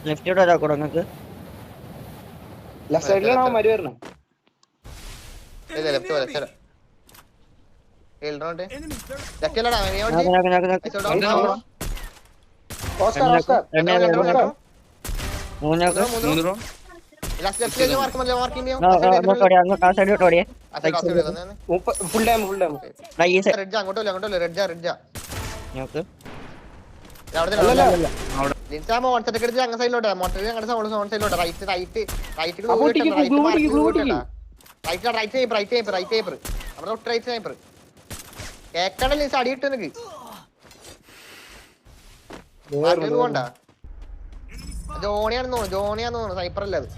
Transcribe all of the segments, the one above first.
ലെഫ്റ്റോട്ട് ഒരാക്കൂടെ നിങ്ങൾക്ക് ലെഫ്റ്റ് സൈഡിലാണ് അവൻ മരി വരണം. ഫുൾ ഡാം അടിയിട്ട് പോണ്ട. ജോണിയാണെന്ന് തോന്നുന്നു, ജോണിയാന്ന് തോന്നുന്നു, സൈപ്പർ അല്ല അത്.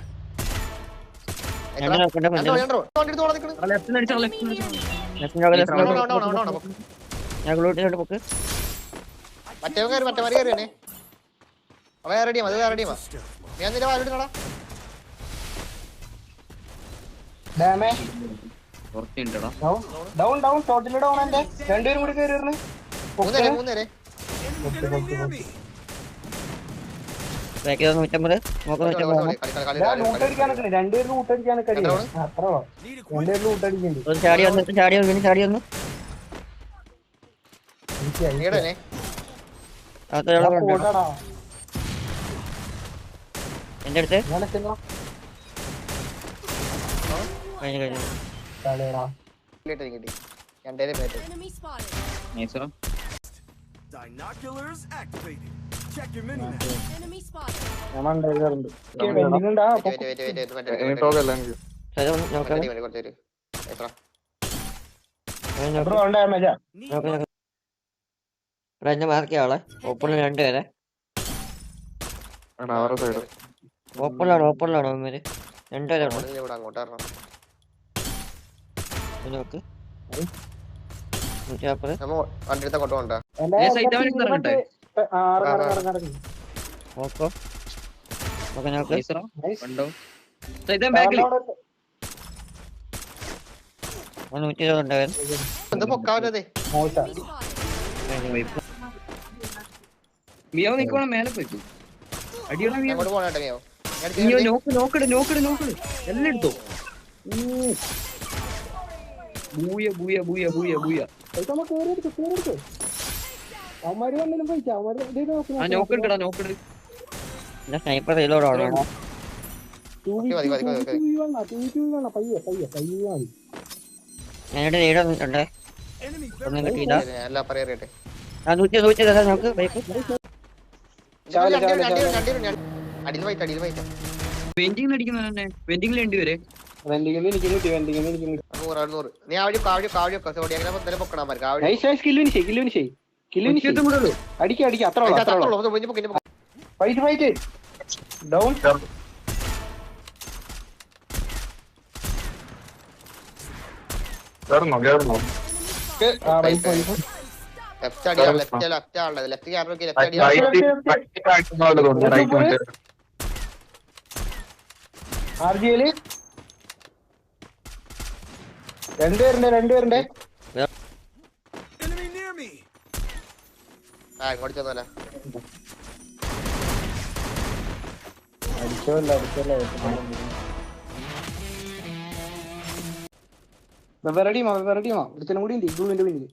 മറ്റേ കയറിയാണേ വേറെ ടീം, അത് വേറെ ടീമാ. ഞാൻ നിന്റെ വാലിട്ടാ ഡൗൺ ഡൗൺ ടോട്ടലി ഡൗൺ. എന്റെ രണ്ടുപേരും കൂടി കയറി വരുന്നു. മൂന്നേരെ രണ്ടുപേരും കൂട്ടടിക്കാണ് കഴിയും. അത്ര രണ്ടുപേരും കൂട്ടടിക്കുന്നുണ്ട്. എന്റെ അടുത്ത് മാർക്കിയാളെ ഓപ്പണിൽ രണ്ടുപേരെ ഓപ്പണിലാണോ അവന്മാര് രണ്ടുപേരാണോ നോക്ക് 140 ഓക്കോ ഓക്കെ നോക്ക് 120 ഉണ്ടായിരുന്നു. മിയോ നിക്കണ മേലെ പോയിക്കോ അടിയോടെ നോക്കട് എല്ലാം എടുത്തോ. Booyah Booyah Booyah Booyah Booyah നോക്കടാ നോക്കട്. സ്നൈപ്പർ റീലോഡ് ആണോ? ഞാനിവിടെ ലീഡ് വന്നിട്ടുണ്ടേ. ഒന്നും കിട്ടിയില്ല. നോക്ക് ബൈക്ക് വെന്റിംഗ് അടിക്കുന്ന വെന്റിംഗിൽ രണ്ടുപേരെ രണ്ടുപേരുണ്ട്. വെവ്വേറെ ടീമാ ഒരുത്തനും കൂടി ഉണ്ട് ഇഗ്ലൂവിന്റെ പിന്നില്.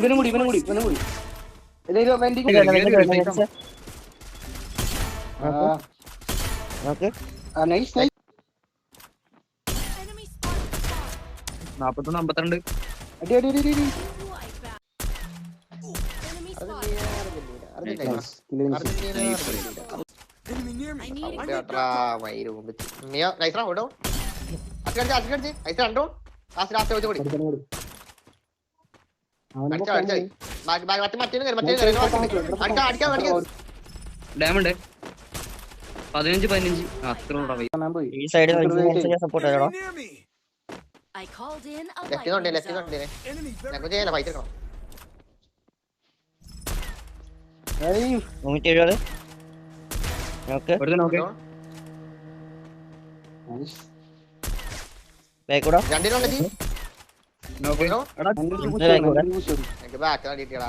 ഇവനും കൂടി നൈസ് 40-52 അടി അടി അടി അടി. ഡാമുണ്ട് 15-15 അത്ര ഈ സൈഡ് സപ്പോർട്ട് ചെയ്യണോ? I called in a ലെഫ്റ്റിന്നുണ്ട് lightning ലെഫ്റ്റിന്നുണ്ട് zone. ഞങ്ങൾക്ക് ചെയ്യാല ഫൈറ്റ് എടുക്കണം 170 നോക്ക് ഒരുത്തൻ നോക്ക് നൈസ് ബാക്കൂടാ രണ്ടിനുണ്ട് ടീം നോക്ക് എടാ രണ്ടിൽ ഇതാ ബൂസ്റ്റ് കൂടെ. രണ്ടിൽ ബൂസ്റ്റ് എനിക്ക് ബാക്ക് കണ്ടിട്ടാ